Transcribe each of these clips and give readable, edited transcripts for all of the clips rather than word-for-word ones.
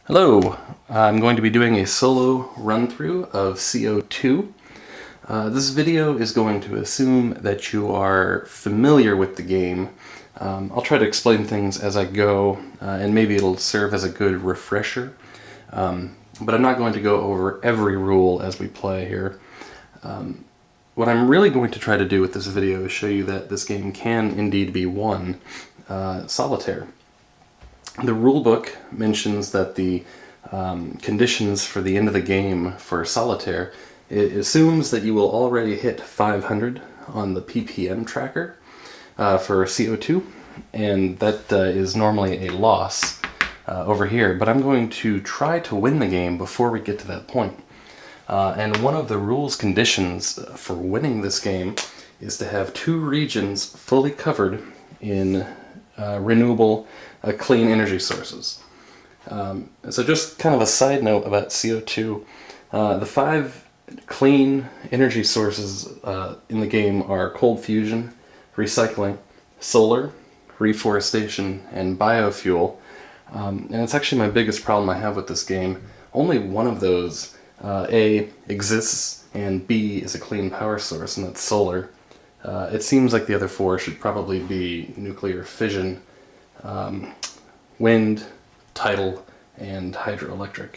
Hello, I'm going to be doing a solo run-through of CO2. This video is going to assume that you are familiar with the game. I'll try to explain things as I go, and maybe it'll serve as a good refresher. But I'm not going to go over every rule as we play here. What I'm really going to try to do with this video is show you that this game can indeed be won solitaire. The rulebook mentions that the conditions for the end of the game for solitaire, it assumes that you will already hit 500 on the ppm tracker for CO2, and that is normally a loss over here, but I'm going to try to win the game before we get to that point. And one of the rules conditions for winning this game is to have 2 regions fully covered in renewable clean energy sources. So just kind of a side note about CO2, the 5 clean energy sources in the game are cold fusion, recycling, solar, reforestation, and biofuel. And it's actually my biggest problem I have with this game. Only one of those, A, exists, and B, is a clean power source, and that's solar. It seems like the other 4 should probably be nuclear fission, wind, tidal, and hydroelectric.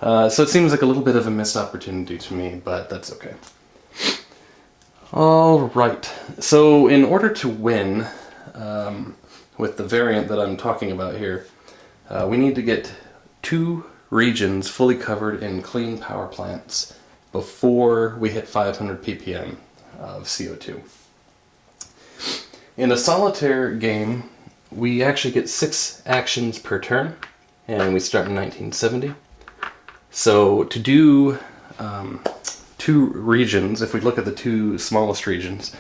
So it seems like a little bit of a missed opportunity to me, but that's okay. Alright, so in order to win with the variant that I'm talking about here, we need to get 2 regions fully covered in clean power plants before we hit 500 ppm of CO2. In a solitaire game, we actually get 6 actions per turn, and we start in 1970. So to do 2 regions, if we look at the 2 smallest regions,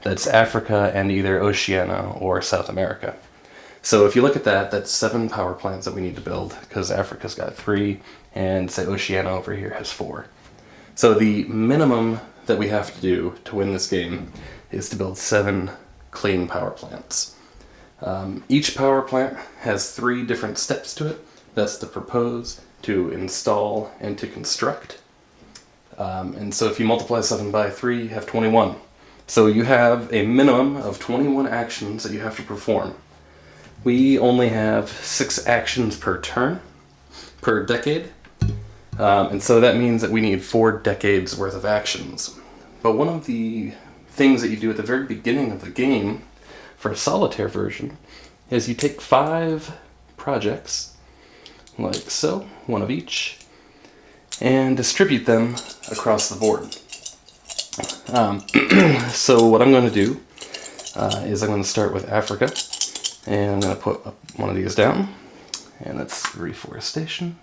that's Africa and either Oceania or South America. So if you look at that, that's 7 power plants that we need to build, because Africa's got 3, and say Oceania over here has 4. So the minimum that we have to do to win this game is to build 7 clean power plants. Each power plant has 3 different steps to it. That's to propose, to install, and to construct. And so if you multiply 7 by 3, you have 21. So you have a minimum of 21 actions that you have to perform. We only have 6 actions per turn, per decade. And so that means that we need 4 decades worth of actions. But one of the things that you do at the very beginning of the game for a solitaire version is you take 5 projects, like so, 1 of each, and distribute them across the board. So what I'm going to do is I'm going to start with Africa, and I'm going to put one of these down, and that's reforestation.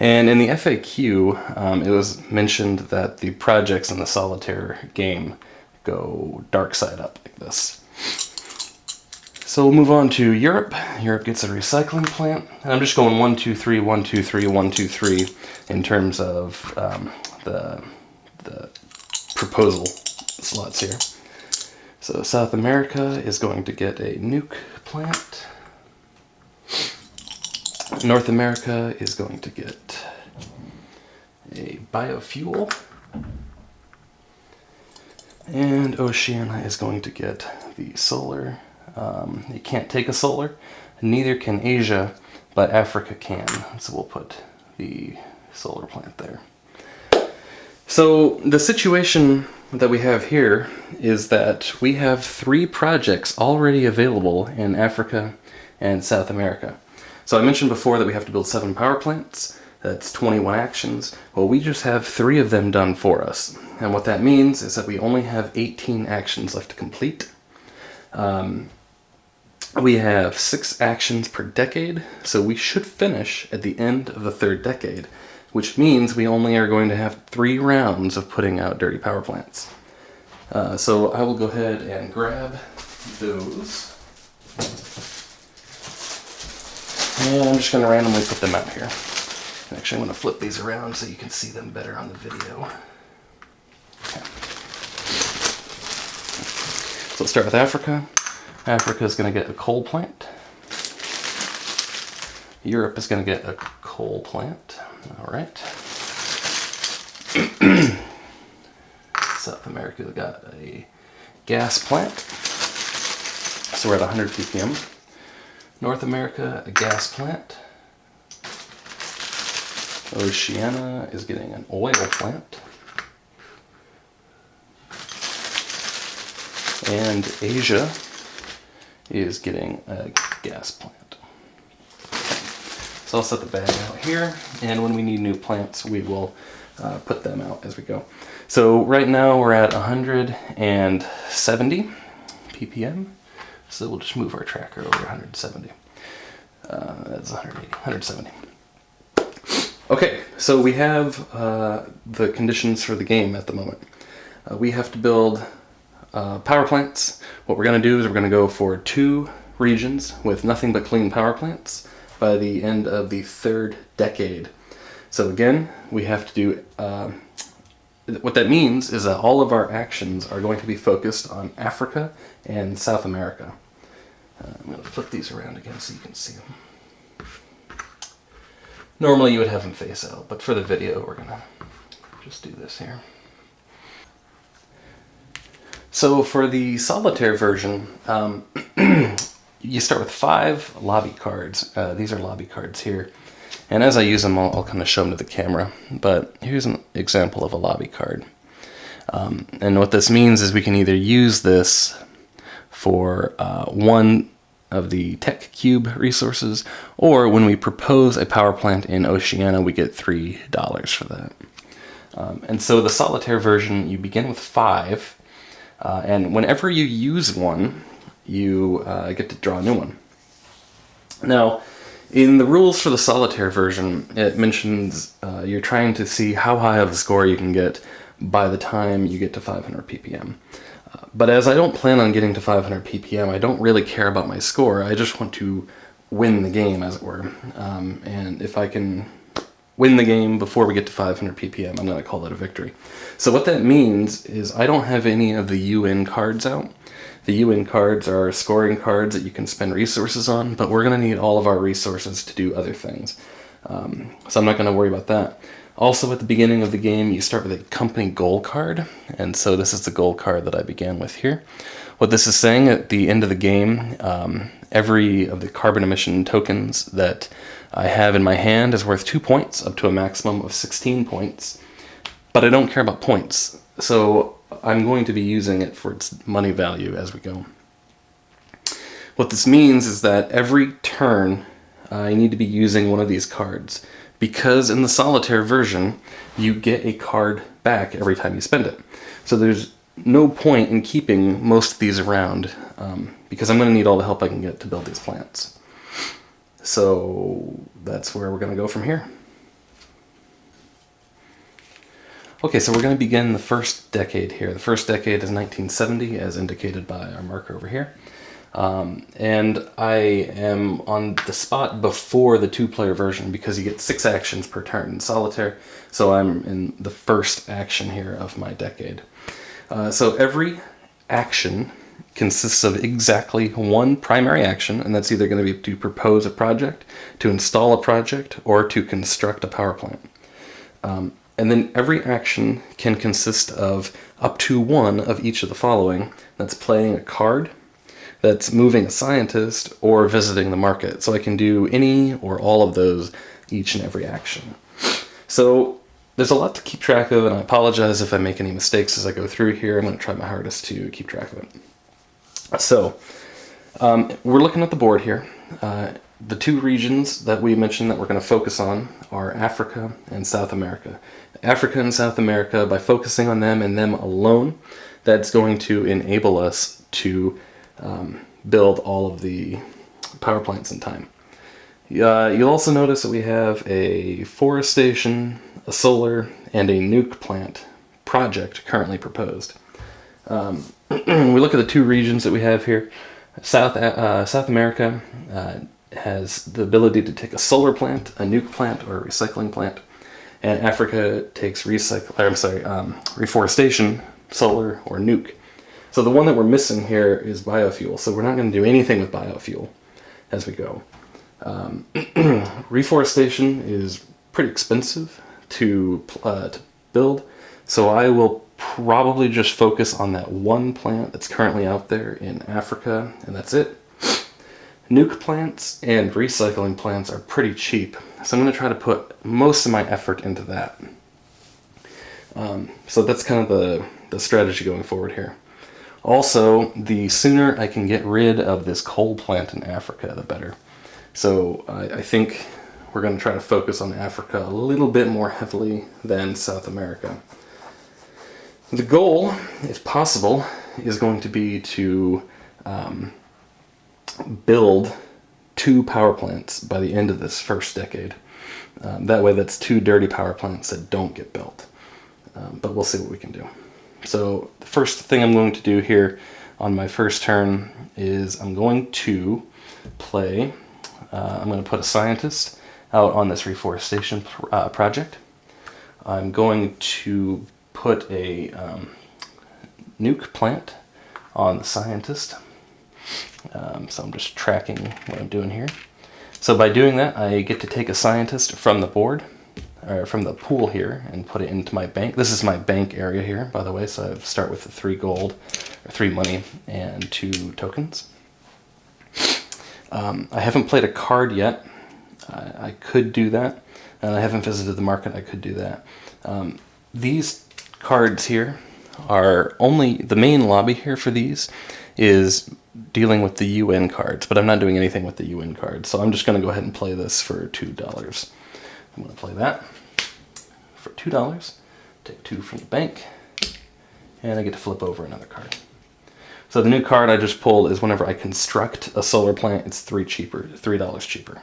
And in the FAQ, it was mentioned that the projects in the solitaire game go dark side up like this. So we'll move on to Europe. Europe gets a recycling plant. And I'm just going 1, 2, 3, 1, 2, 3, 1, 2, 3 in terms of the proposal slots here. So South America is going to get a nuke plant. North America is going to get a biofuel. And Oceania is going to get the solar. You can't take a solar, neither can Asia, but Africa can. So we'll put the solar plant there. So the situation that we have here is that we have 3 projects already available in Africa and South America. So I mentioned before that we have to build 7 power plants. That's 21 actions. Well, we just have 3 of them done for us. And what that means is that we only have 18 actions left to complete. We have 6 actions per decade, so we should finish at the end of the 3rd decade, which means we only are going to have 3 rounds of putting out dirty power plants. So I will go ahead and grab those. And I'm just going to randomly put them out here. Actually, I'm going to flip these around so you can see them better on the video. Okay. So let's start with Africa. Africa is going to get a coal plant. Europe is going to get a coal plant. All right. South America got a gas plant. So we're at 100 ppm. North America, a gas plant. Oceania is getting an oil plant. And Asia is getting a gas plant. So I'll set the bag out here, and when we need new plants, we will put them out as we go. So right now we're at 170 ppm. So we'll just move our tracker over 170. That's 180, 170. Okay, so we have the conditions for the game at the moment. We have to build power plants. What we're going to do is we're going to go for 2 regions with nothing but clean power plants by the end of the 3rd decade. So again, we have to do, what that means is that all of our actions are going to be focused on Africa and South America. I'm going to flip these around again so you can see them. Normally you would have them face out, but for the video we're going to just do this here. So for the Solitaire version, you start with 5 lobby cards. These are lobby cards here. And as I use them, I'll kind of show them to the camera. But here's an example of a lobby card. And what this means is we can either use this for one of the tech cube resources, or when we propose a power plant in Oceania, we get $3 for that. And so the Solitaire version, you begin with 5. And whenever you use one, you get to draw a new one. Now, in the rules for the Solitaire version, it mentions you're trying to see how high of a score you can get by the time you get to 500 ppm. But as I don't plan on getting to 500 ppm, I don't really care about my score. I just want to win the game, as it were. And if I can win the game before we get to 500 ppm, I'm going to call that a victory. So what that means is I don't have any of the UN cards out. The UN cards are scoring cards that you can spend resources on, but we're going to need all of our resources to do other things. So I'm not going to worry about that. Also, at the beginning of the game, you start with a company goal card, and so this is the goal card that I began with here. What this is saying, at the end of the game, every of the carbon emission tokens that I have in my hand is worth 2 points, up to a maximum of 16 points. But I don't care about points, so I'm going to be using it for its money value as we go. What this means is that every turn I need to be using one of these cards, because in the Solitaire version you get a card back every time you spend it. So there's no point in keeping most of these around, because I'm going to need all the help I can get to build these plants. So that's where we're going to go from here. Okay, so we're going to begin the first decade here. The first decade is 1970, as indicated by our marker over here. And I am on the spot before the 2-player version because you get 6 actions per turn in Solitaire, so I'm in the first action here of my decade. So every action consists of exactly 1 primary action, and that's either going to be to propose a project, to install a project, or to construct a power plant. And then every action can consist of up to 1 of each of the following. That's playing a card, that's moving a scientist, or visiting the market. So I can do any or all of those each and every action. So there's a lot to keep track of, and I apologize if I make any mistakes as I go through here. I'm going to try my hardest to keep track of it. So we're looking at the board here. The 2 regions that we mentioned that we're going to focus on are Africa and South America. Africa and South America, by focusing on them and them alone, that's going to enable us to build all of the power plants in time. You'll also notice that we have a forestation, a solar, and a nuke plant project currently proposed. We look at the 2 regions that we have here. South America has the ability to take a solar plant, a nuke plant, or a recycling plant, and Africa takes reforestation, solar, or nuke. So the one that we're missing here is biofuel, so we're not going to do anything with biofuel as we go. Reforestation is pretty expensive to build, so I will probably just focus on that one plant that's currently out there in Africa, and that's it. Nuke plants and recycling plants are pretty cheap, so I'm going to try to put most of my effort into that. So that's kind of the strategy going forward here. Also, the sooner I can get rid of this coal plant in Africa, the better. So I think we're going to try to focus on Africa a little bit more heavily than South America. The goal, if possible, is going to be to build 2 power plants by the end of this first decade. That way that's 2 dirty power plants that don't get built. But we'll see what we can do. So the first thing I'm going to do here on my first turn is I'm going to play, I'm going to put a scientist out on this reforestation project. I'm going to put a nuke plant on the scientist. So I'm just tracking what I'm doing here. So by doing that, I get to take a scientist from the board, or from the pool here, and put it into my bank. This is my bank area here, by the way, so I start with the 3 gold, or 3 money, and 2 tokens. I haven't played a card yet. I could do that. I haven't visited the market. I could do that. These cards here are only, the main lobby here for these is dealing with the UN cards, but I'm not doing anything with the UN cards, so I'm just going to go ahead and play this for $2. I'm going to play that for $2, take 2 from the bank, and I get to flip over another card. So the new card I just pulled is whenever I construct a solar plant, it's $3 cheaper.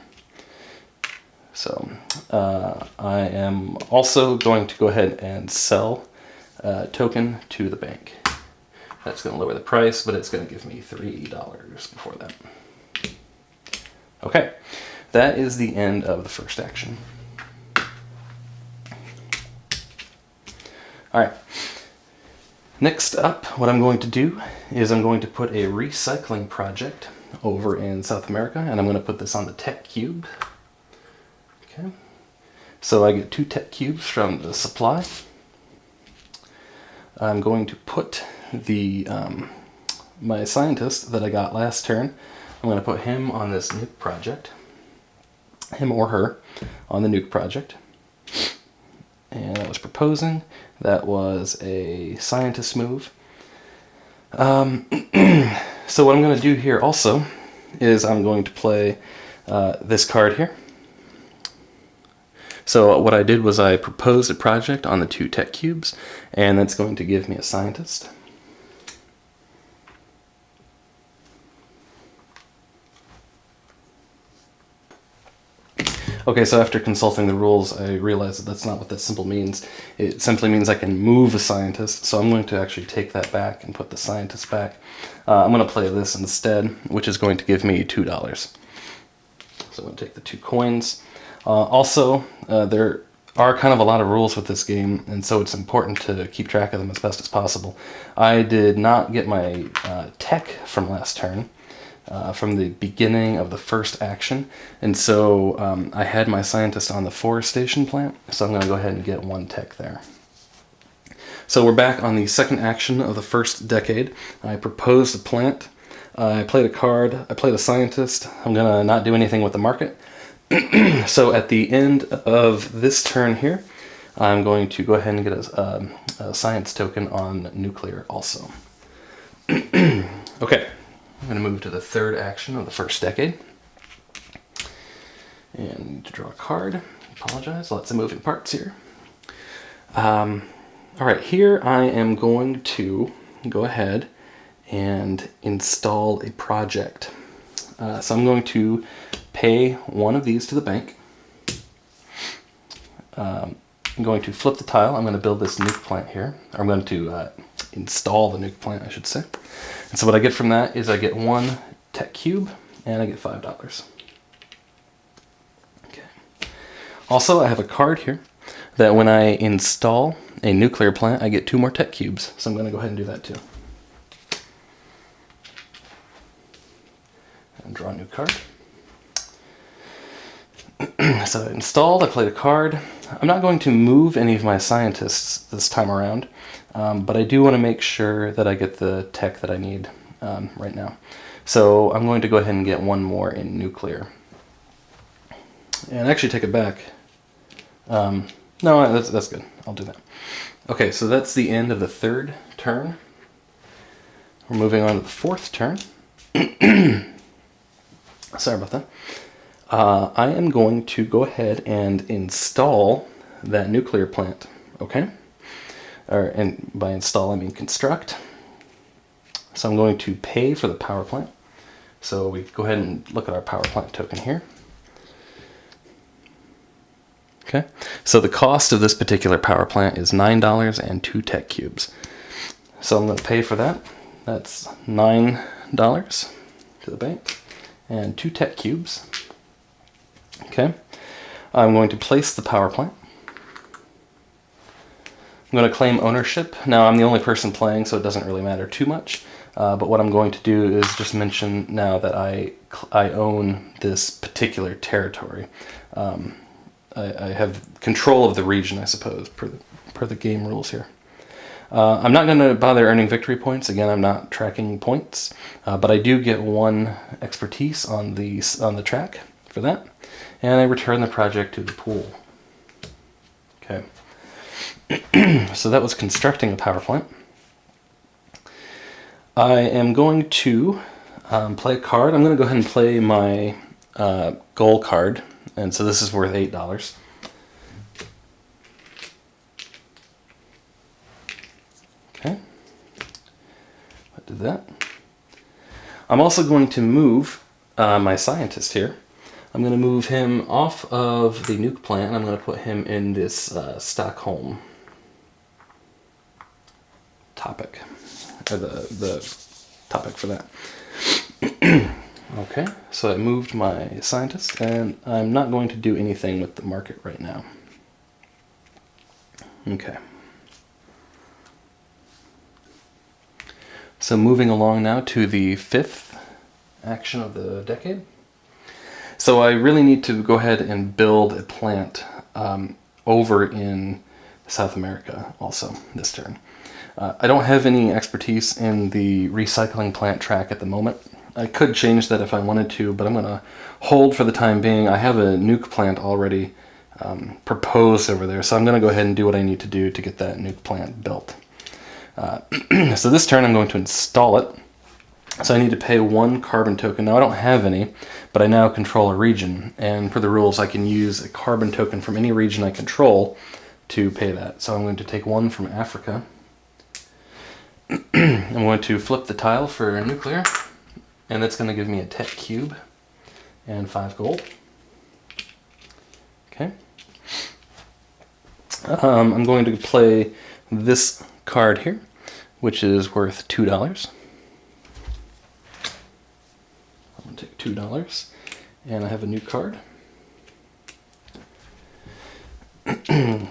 So I am also going to go ahead and sell a token to the bank. That's going to lower the price, but it's going to give me $3 before that. Okay, that is the end of the first action. Alright, next up, what I'm going to do is I'm going to put a recycling project over in South America, and I'm going to put this on the tech cube. Okay, so I get 2 tech cubes from the supply. I'm going to put the my scientist that I got last turn, I'm going to put him on this nuke project. Him or her on the nuke project. And I was proposing. That was a scientist move. So what I'm going to do here also is I'm going to play this card here. So what I did was I proposed a project on the 2 tech cubes, and that's going to give me a scientist. Okay, so after consulting the rules, I realized that that's not what that symbol means. It simply means I can move a scientist, so I'm going to actually take that back and put the scientist back. I'm going to play this instead, which is going to give me $2. So I'm going to take the 2 coins. Also, there are kind of a lot of rules with this game, and so it's important to keep track of them as best as possible. I did not get my tech from last turn. From the beginning of the first action, and so I had my scientist on the forestation plant, so I'm going to go ahead and get 1 tech there. So we're back on the second action of the first decade. I proposed a plant, I played a card, I played a scientist. I'm going to not do anything with the market. So at the end of this turn here, I'm going to go ahead and get a science token on nuclear also. Okay. I'm going to move to the third action of the first decade. And I need to draw a card. Apologize, lots of moving parts here. Alright, here I am going to go ahead and install a project. So I'm going to pay 1 of these to the bank. I'm going to flip the tile. I'm going to build this nuke plant here. Or I'm going to install the nuke plant, I should say. And so what I get from that is I get 1 tech cube, and I get $5. Okay. Also, I have a card here that when I install a nuclear plant, I get 2 more tech cubes. So I'm going to go ahead and do that too. And draw a new card. So installed, I played a card. I'm not going to move any of my scientists this time around, but I do want to make sure that I get the tech that I need right now. So I'm going to go ahead and get one more in nuclear. And actually take it back. No, that's good. I'll do that. Okay, so that's the end of the third turn. We're moving on to the fourth turn. Sorry about that. I am going to go ahead and install that nuclear plant, okay? And by install, I mean construct. So I'm going to pay for the power plant. So we go ahead and look at our power plant token here. Okay, so the cost of this particular power plant is $9 and 2 tech cubes. So I'm going to pay for that. That's $9 to the bank and 2 tech cubes. Okay, I'm going to place the power plant. I'm going to claim ownership. Now I'm the only person playing, so it doesn't really matter too much. But what I'm going to do is just mention now that I own this particular territory. I have control of the region, I suppose, per the game rules here. I'm not going to bother earning victory points. Again, I'm not tracking points, but I do get 1 expertise on the track for that, and I return the project to the pool. Okay, so that was constructing a power plant. I am going to play a card. I'm going to go ahead and play my goal card. And so this is worth $8. Okay, I did that. I'm also going to move my scientist here. I'm going to move him off of the nuke plant, and I'm going to put him in this Stockholm topic, or the topic for that. Okay, so I moved my scientist, and I'm not going to do anything with the market right now. Okay. So moving along now to the 5th action of the decade. So I really need to go ahead and build a plant over in South America also this turn. I don't have any expertise in the recycling plant track at the moment. I could change that if I wanted to, but I'm going to hold for the time being. I have a nuke plant already proposed over there, so I'm going to go ahead and do what I need to do to get that nuke plant built. So this turn I'm going to install it. So I need to pay 1 carbon token. Now I don't have any, but I now control a region, and per the rules I can use a carbon token from any region I control to pay that. So I'm going to take 1 from Africa. I'm going to flip the tile for nuclear, and that's going to give me a tech cube and 5 gold. Okay. I'm going to play this card here, which is worth $2. I'm going to take $2, and I have a new card. And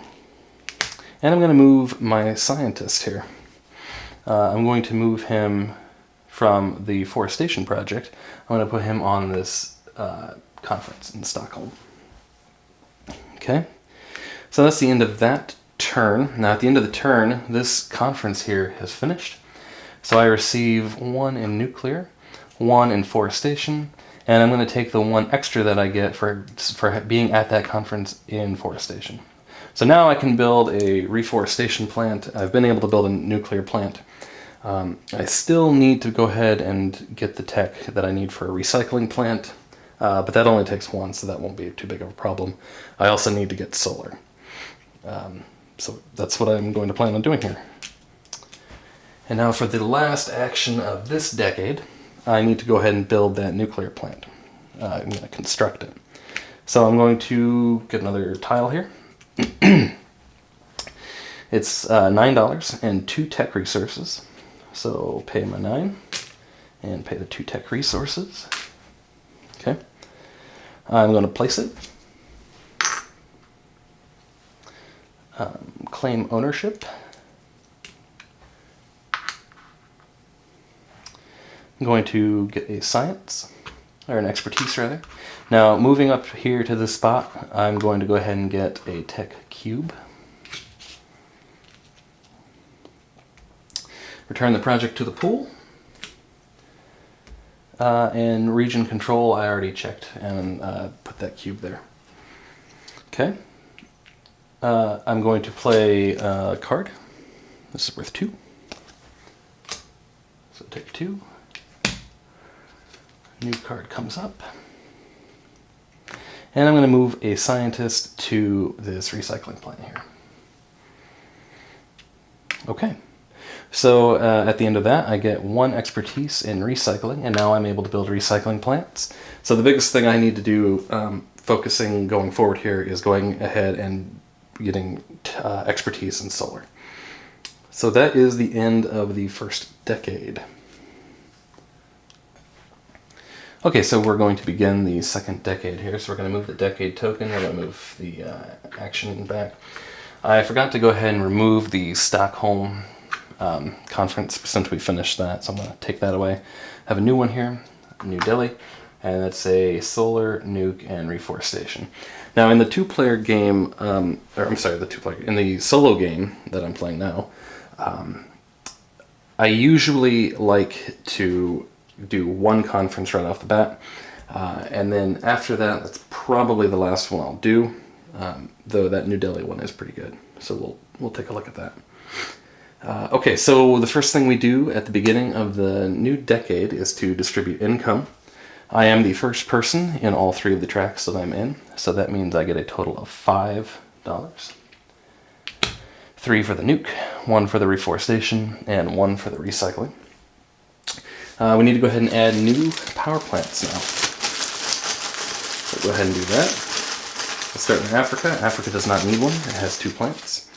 I'm going to move my scientist here. I'm going to move him from the forestation project. I'm going to put him on this conference in Stockholm. Okay, so that's the end of that turn. Now at the end of the turn, this conference here has finished. So I receive 1 in nuclear, 1 in forestation, and I'm going to take the 1 extra that I get for being at that conference in forestation. So now I can build a reforestation plant. I've been able to build a nuclear plant. I still need to go ahead and get the tech that I need for a recycling plant, but that only takes 1, so that won't be too big of a problem. I also need to get solar. So that's what I'm going to plan on doing here. And now for the last action of this decade, I need to go ahead and build that nuclear plant. I'm going to construct it. So I'm going to get another tile here. It's $9 and 2 tech resources. So pay my 9 and pay the 2 tech resources. Okay. I'm going to place it. Claim ownership. I'm going to get a science. or an expertise rather. Now moving up here to this spot, I'm going to go ahead and get a tech cube. Return the project to the pool. And region control, I already checked and put that cube there. Okay. I'm going to play a card. This is worth 2. So take 2. New card comes up. And I'm going to move a scientist to this recycling plant here. Okay. So at the end of that, I get 1 expertise in recycling, and now I'm able to build recycling plants. So the biggest thing I need to do, focusing going forward here, is going ahead and getting expertise in solar. So that is the end of the first decade. Okay, so we're going to begin the second decade here. So we're going to move the decade token, we're going to move the action back. I forgot to go ahead and remove the Stockholm conference since we finished that, so I'm going to take that away. I have a new one here, New Delhi, and that's a solar, nuke, and reforestation. Now in the 2-player game, in the solo game that I'm playing now, I usually like to do 1 conference right off the bat, and then after that, that's probably the last one I'll do, though that New Delhi one is pretty good, so we'll take a look at that. Okay, so the first thing we do at the beginning of the new decade is to distribute income. I am the first person in all 3 of the tracks that I'm in, so that means I get a total of $5. 3 for the nuke, 1 for the reforestation, and 1 for the recycling. We need to go ahead and add new power plants now. So go ahead and do that. We'll start in Africa. Africa does not need one, it has 2 plants.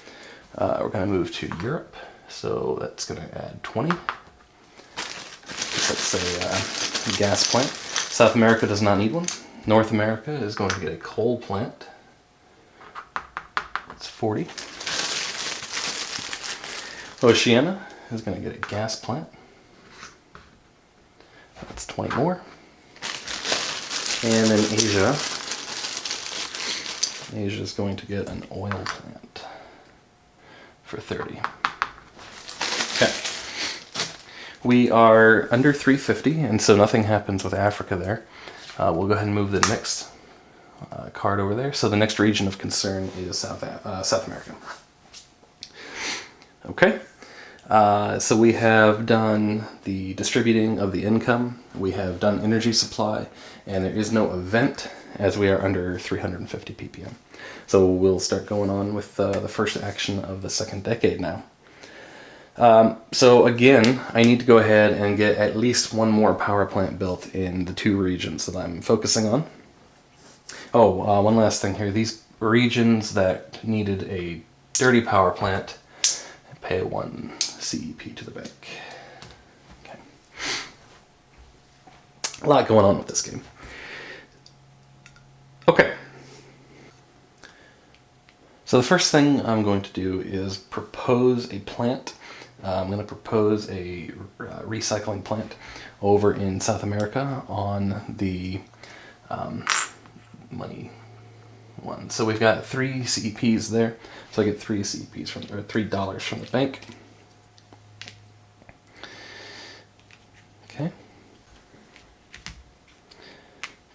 We're going to move to Europe, so that's going to add 20. That's a gas plant. South America does not need one. North America is going to get a coal plant. That's 40. Oceania is going to get a gas plant. That's 20 more. And then Asia is going to get an oil plant for 30. Okay. We are under 350, and so nothing happens with Africa there. We'll go ahead and move the next card over there. So the next region of concern is South America. Okay. So we have done the distributing of the income, we have done energy supply, and there is no event as we are under 350 ppm. So we'll start going on with the first action of the second decade now. So again, I need to go ahead and get at least 1 more power plant built in the 2 regions that I'm focusing on. Oh, one last thing here. These regions that needed a dirty power plant pay 1 CEP to the bank. Okay. A lot going on with this game. Okay. So the first thing I'm going to do is propose a plant. I'm going to propose a recycling plant over in South America on the money one. So we've got 3 CEPs there. So I get 3 CEPs or $3 from the bank. Okay.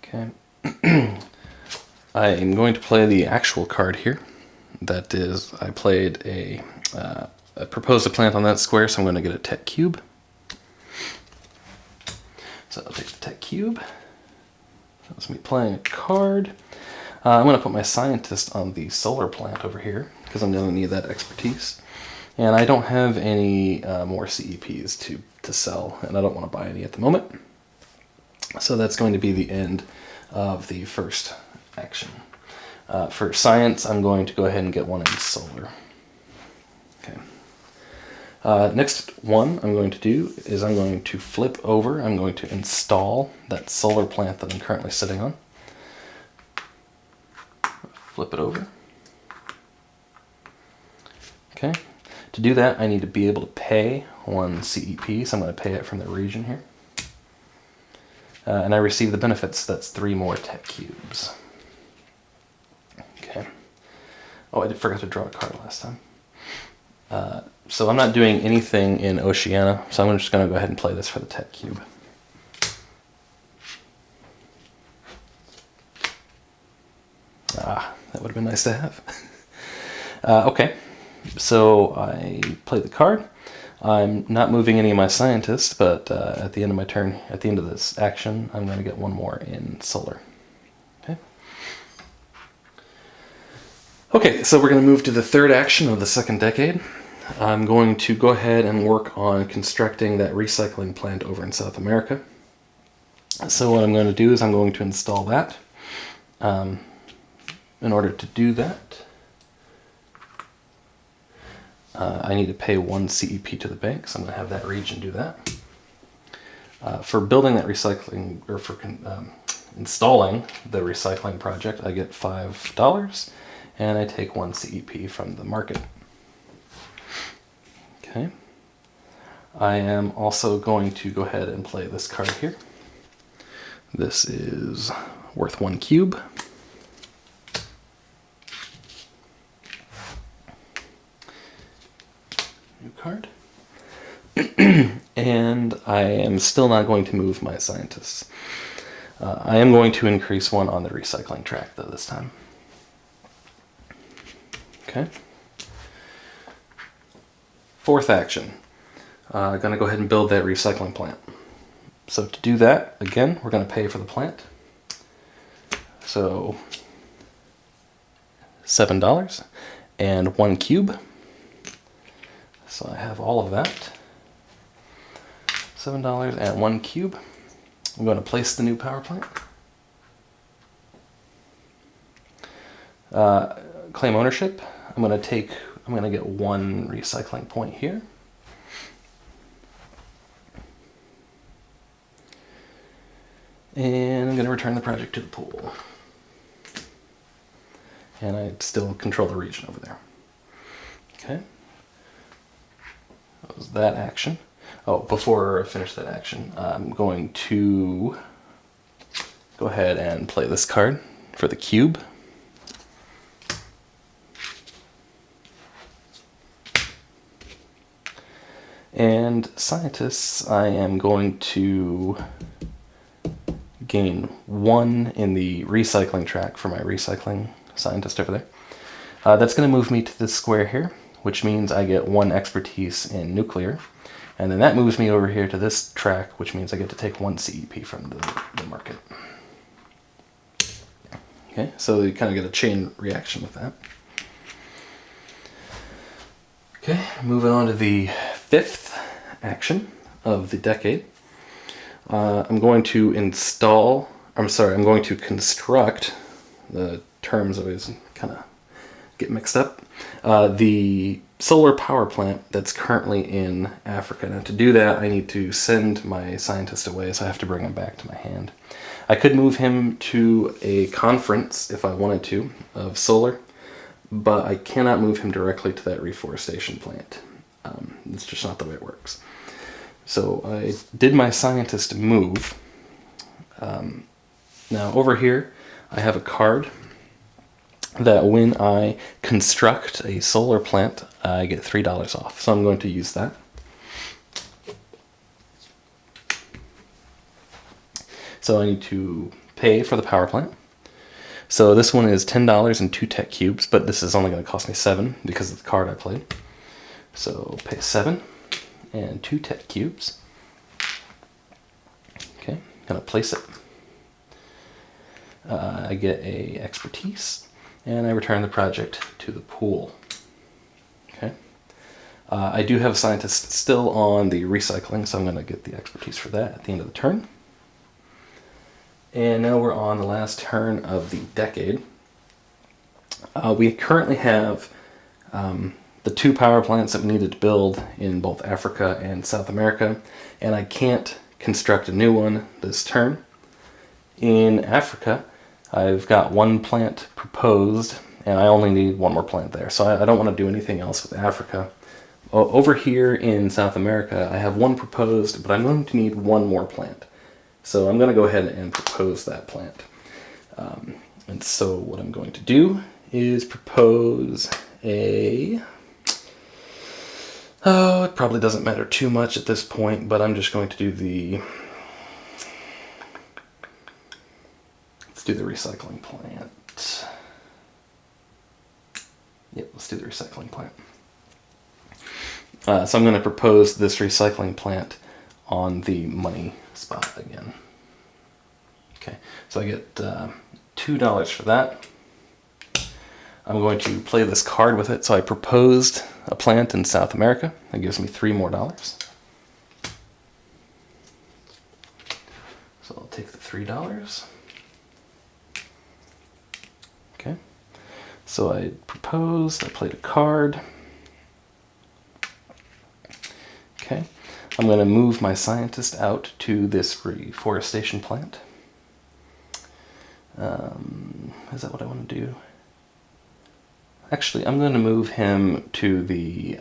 Okay. I am going to play the actual card here. That is, I played I proposed a plant on that square, so I'm going to get a tech cube. So I'll take the tech cube. That's me playing a card. I'm going to put my scientist on the solar plant over here, because I'm going to need that expertise. And I don't have any more CEPs to sell, and I don't want to buy any at the moment. So that's going to be the end of the first action. For science, I'm going to go ahead and get 1 in solar. Okay. Next one I'm going to do is I'm going to flip over. I'm going to install that solar plant that I'm currently sitting on. Flip it over. Okay. To do that, I need to be able to pay 1 CEP, so I'm going to pay it from the region here. and I receive the benefits. That's 3 more tech cubes. Okay. Oh, I forgot to draw a card last time. So I'm not doing anything in Oceania, so I'm just going to go ahead and play this for the tech cube. Ah, that would have been nice to have. Okay, so I play the card. I'm not moving any of my scientists, but at the end of my turn, at the end of this action, I'm going to get 1 more in solar. Okay. Okay, so we're going to move to the 3rd action of the 2nd decade. I'm going to go ahead and work on constructing that recycling plant over in South America. So what I'm going to do is I'm going to install that. In order to do that, I need to pay 1 CEP to the bank, so I'm going to have that region do that. For building that recycling, or for installing the recycling project, I get $5, and I take 1 CEP from the market. Okay. I am also going to go ahead and play this card here. This is worth 1 cube. New card. And I am still not going to move my scientists. I am going to increase 1 on the recycling track, though, this time. Okay. 4th action. I'm going to go ahead and build that recycling plant. So to do that, again, we're going to pay for the plant. So $7 and 1 cube. So I have all of that. $7 and 1 cube. I'm going to place the new power plant. Claim ownership. I'm going to get 1 recycling point here. And I'm going to return the project to the pool. And I still control the region over there. Okay. That was that action. Oh, before I finish that action, I'm going to go ahead and play this card for the cube. And scientists, I am going to gain 1 in the recycling track for my recycling scientist over there. That's going to move me to this square here, which means I get 1 expertise in nuclear. And then that moves me over here to this track, which means I get to take 1 CEP from the market. Okay, so you kind of get a chain reaction with that. Okay, moving on to the 5th action of the decade. I'm going to construct, the terms always kind of get mixed up, the solar power plant that's currently in Africa. Now to do that, I need to send my scientist away, so I have to bring him back to my hand. I could move him to a conference if I wanted to, of solar, but I cannot move him directly to that reforestation plant. It's just not the way it works. So I did my scientist move. Now over here, I have a card that when I construct a solar plant, I get $3 off. So I'm going to use that. So I need to pay for the power plant. So this one is $10 and 2 tech cubes, but this is only going to cost me 7 because of the card I played. So pay 7 and 2 tech cubes. Okay, gonna place it. I get a expertise, and I return the project to the pool. Okay. I do have a scientist still on the recycling, so I'm going to get the expertise for that at the end of the turn. And now we're on the last turn of the decade. We currently have the 2 power plants that we needed to build in both Africa and South America, and I can't construct a new one this turn. In Africa, I've got 1 plant proposed, and I only need 1 more plant there, so I don't want to do anything else with Africa. Over here in South America, I have 1 proposed, but I'm going to need 1 more plant. So I'm going to go ahead and propose that plant. And so what I'm going to do is propose a... Oh, it probably doesn't matter too much at this point, but I'm just going to do the... Let's do the recycling plant. Yep, let's do the recycling plant. So I'm going to propose this recycling plant on the money spot again. Okay, so I get $2 for that. I'm going to play this card with it. So I proposed a plant in South America. That gives me $3 more. So I'll take the $3. Okay. So I proposed, I played a card. Okay. I'm going to move my scientist out to this reforestation plant. Is that what I want to do? Actually, I'm going to move him to the...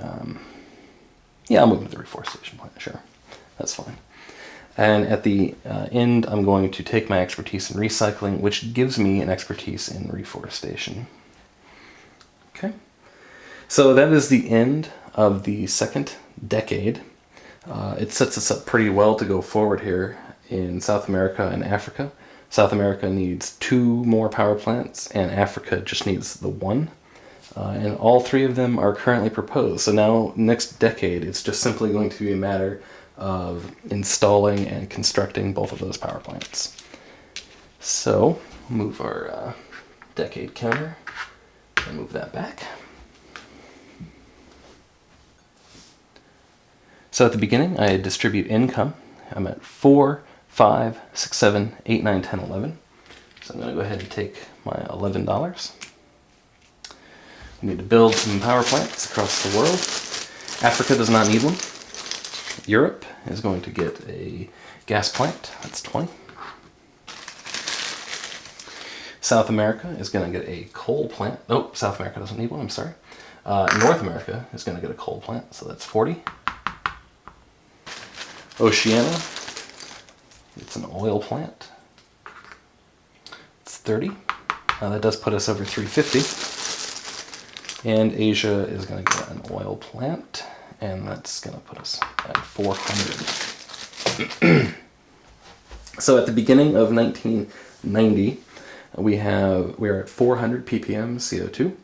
yeah, I'll move him to the reforestation plant, sure. That's fine. And at the end, I'm going to take my expertise in recycling, which gives me an expertise in reforestation. Okay. So that is the end of the second decade. It sets us up pretty well to go forward here in South America and Africa. South America needs 2 more power plants, and Africa just needs the 1. And all 3 of them are currently proposed. So now, next decade, it's just simply going to be a matter of installing and constructing both of those power plants. So, move our decade counter and move that back. So at the beginning, I distribute income. I'm at 4, 5, 6, 7, 8, 9, 10, 11. So I'm going to go ahead and take my $11. We need to build some power plants across the world. Africa does not need one. Europe is going to get a gas plant. That's 20. South America is going to get a coal plant. Oh, South America doesn't need one. I'm sorry. North America is going to get a coal plant. So that's 40. Oceania, it's an oil plant. It's 30. That does put us over 350. And Asia is going to get an oil plant, and that's going to put us at 400. So at the beginning of 1990, we are at 400 ppm CO2.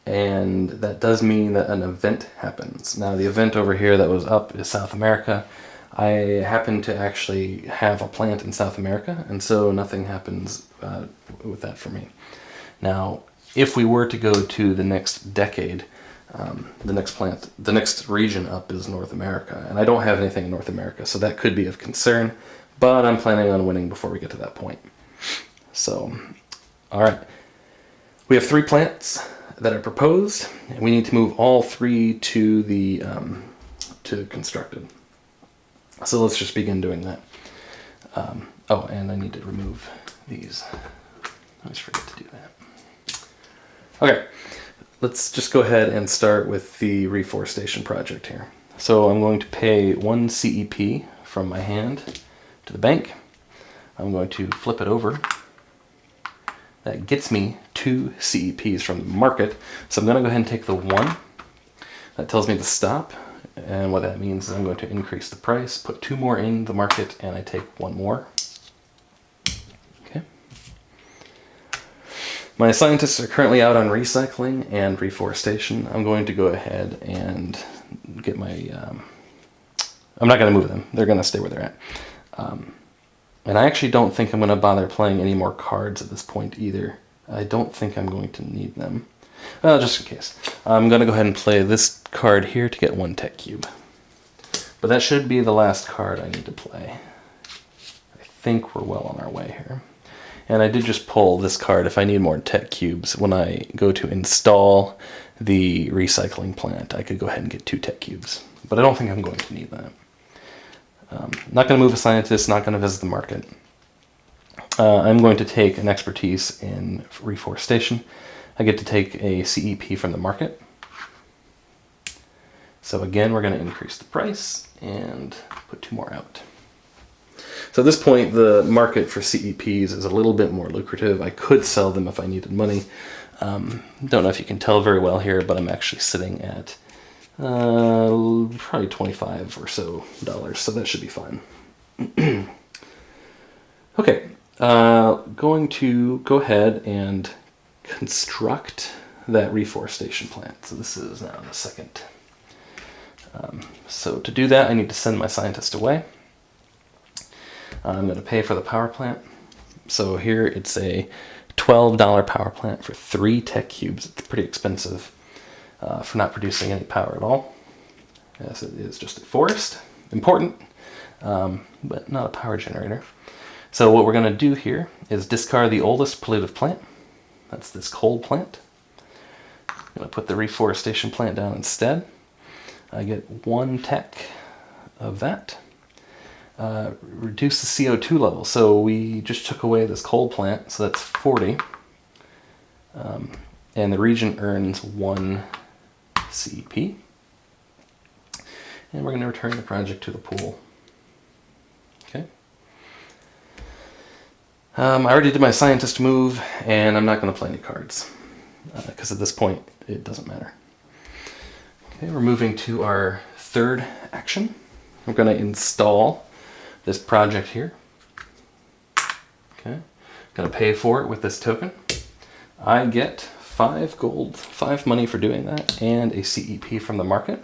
And that does mean that an event happens. Now the event over here that was up is South America. I happen to actually have a plant in South America, and so nothing happens with that for me. Now, if we were to go to the next decade, the next region up is North America, and I don't have anything in North America, so that could be of concern, but I'm planning on winning before we get to that point. So, all right. We have 3 plants that are proposed, and we need to move all 3 to the to constructed. So let's just begin doing that. Oh, and I need to remove these. I always forget to do that. Okay, let's just go ahead and start with the reforestation project here. So I'm going to pay 1 CEP from my hand to the bank. I'm going to flip it over. That gets me 2 CEPs from the market. So I'm going to go ahead and take the 1. That tells me to stop. And what that means is I'm going to increase the price, put 2 more in the market, and I take 1 more. Okay. My scientists are currently out on recycling and reforestation. I'm going to go ahead and get my... I'm not going to move them. They're going to stay where they're at. And I actually don't think I'm going to bother playing any more cards at this point either. I don't think I'm going to need them. Just in case. I'm going to go ahead and play this card here to get 1 tech cube. But that should be the last card I need to play. I think we're well on our way here. And I did just pull this card if I need more tech cubes. When I go to install the recycling plant, I could go ahead and get 2 tech cubes. But I don't think I'm going to need that. Not going to move a scientist, not going to visit the market. I'm going to take an expertise in reforestation. I get to take a CEP from the market. So again, we're going to increase the price and put 2 more out. So at this point, the market for CEPs is a little bit more lucrative. I could sell them if I needed money. Don't know if you can tell very well here, but I'm actually sitting at probably $25 or so, so that should be fine. Okay, going to go ahead and construct that reforestation plant. So this is now the second. So to do that, I need to send my scientist away. I'm going to pay for the power plant. So here it's a $12 power plant for 3 tech cubes. It's pretty expensive for not producing any power at all. Yes, it is just a forest. Important, but not a power generator. So what we're going to do here is discard the oldest pollutive plant. That's this coal plant. I'm going to put the reforestation plant down instead. I get 1 tech of that. Reduce the CO2 level. So we just took away this coal plant, so that's 40. And the region earns 1 CEP. And we're going to return the project to the pool. Okay. I already did my scientist move, and I'm not going to play any cards, because at this point it doesn't matter. Okay, we're moving to our third action. We're going to install this project here. Okay, going to pay for it with this token. I get 5 gold, 5 money for doing that, and a CEP from the market.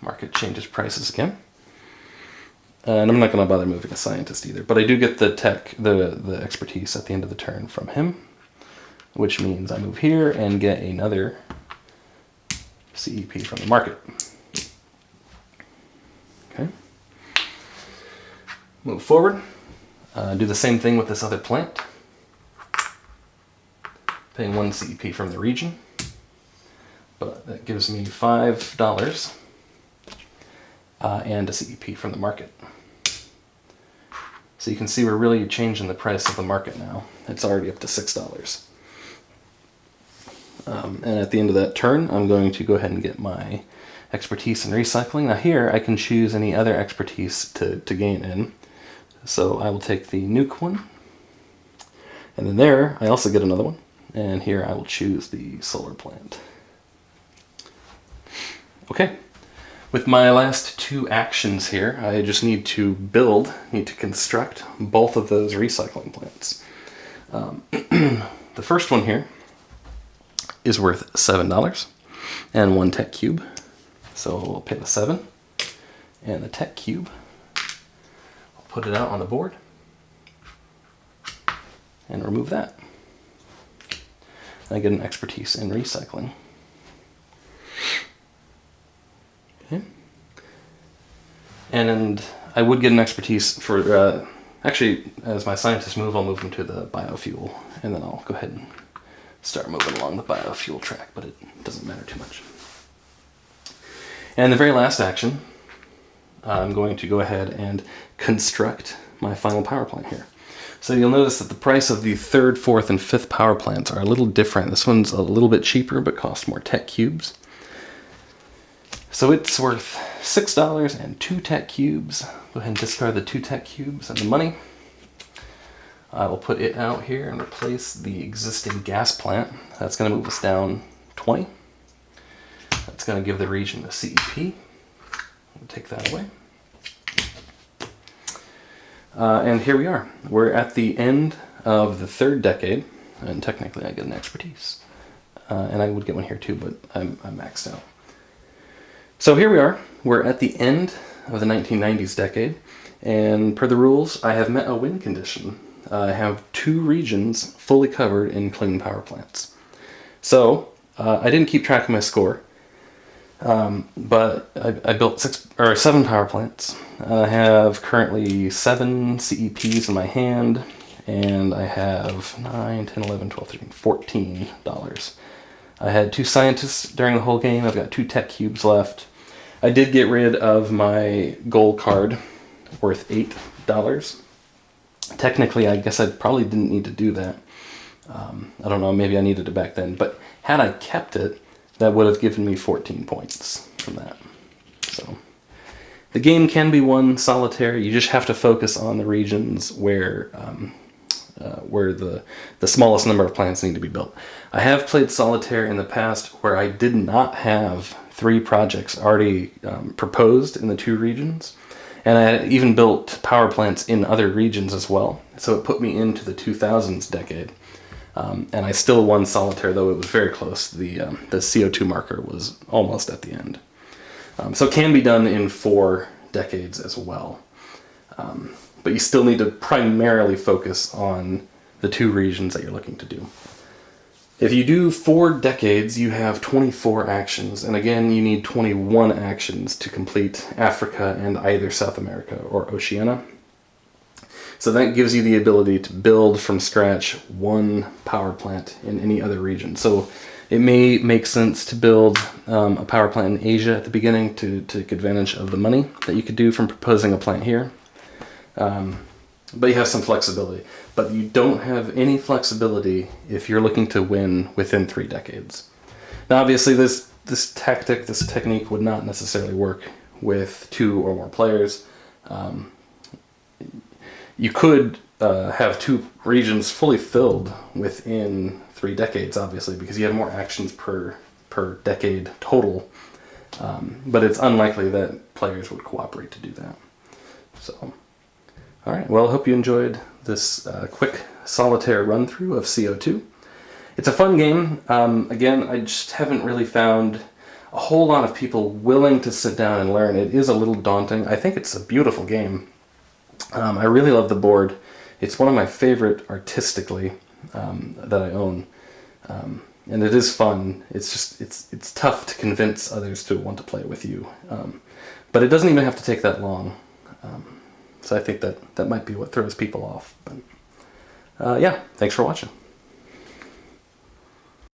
Market changes prices again. And I'm not going to bother moving a scientist either, but I do get the tech, the expertise at the end of the turn from him, which means I move here and get another CEP from the market. Okay. Move forward. Do the same thing with this other plant. Paying 1 CEP from the region, but that gives me $5 and a CEP from the market. So you can see we're really changing the price of the market now. It's already up to $6. And at the end of that turn, I'm going to go ahead and get my expertise in recycling. Now here, I can choose any other expertise to gain in. So I will take the nuke one. And then there, I also get another one. And here I will choose the solar plant. Okay. With my last 2 actions here, I just need to construct both of those recycling plants. The first one here is worth $7 and 1 tech cube. So we'll pay the 7 and the tech cube. I'll put it out on the board and remove that. I get an expertise in recycling. Okay. And I would get an expertise for, actually, as my scientist move, I'll move into the biofuel, and then I'll go ahead and start moving along the biofuel track, but it doesn't matter too much. And the very last action, I'm going to go ahead and construct my final power plant here. So you'll notice that the price of the 3rd, 4th, and 5th power plants are a little different. This one's a little bit cheaper, but costs more tech cubes. So it's worth $6 and 2 tech cubes. Go ahead and discard the 2 tech cubes and the money. I will put it out here and replace the existing gas plant. That's going to move us down 20. That's going to give the region a CEP. We'll take that away. And here we are. We're at the end of the 3rd decade, and technically I get an expertise. And I would get one here too, but I'm maxed out. So here we are. We're at the end of the 1990s decade, and per the rules, I have met a win condition. I have 2 regions fully covered in clean power plants. So I didn't keep track of my score, but I built 7 power plants. I have currently 7 CEPs in my hand, and I have 9, 10, 11, 12, 13, $14. I had 2 scientists during the whole game. I've got 2 tech cubes left. I did get rid of my gold card worth $8. Technically, I guess I probably didn't need to do that. I don't know, maybe I needed it back then. But had I kept it, that would have given me 14 points from that. So The game can be won solitaire. You just have to focus on the regions where the smallest number of plants need to be built. I have played solitaire in the past where I did not have 3 projects already proposed in the 2 regions, and I had even built power plants in other regions as well. So it put me into the 2000s decade, and I still won solitaire, though it was very close. The CO2 marker was almost at the end. So it can be done in 4 decades as well. But you still need to primarily focus on the 2 regions that you're looking to do. If you do 4 decades, you have 24 actions, and again, you need 21 actions to complete Africa and either South America or Oceania. So that gives you the ability to build from scratch 1 power plant in any other region. So it may make sense to build a power plant in Asia at the beginning to take advantage of the money that you could do from proposing a plant here. But you have some flexibility. But you don't have any flexibility if you're looking to win within 3 decades. Now, obviously, this technique would not necessarily work with 2 or more players. You could have 2 regions fully filled within 3 decades, obviously, because you have more actions per decade total. But it's unlikely that players would cooperate to do that. So. All right, well, I hope you enjoyed this quick solitaire run-through of CO2. It's a fun game. Again, I just haven't really found a whole lot of people willing to sit down and learn. It is a little daunting. I think it's a beautiful game. I really love the board. It's one of my favorite artistically that I own. And it is fun. It's just, it's tough to convince others to want to play with you. But it doesn't even have to take that long. So I think that might be what throws people off. But yeah, thanks for watching.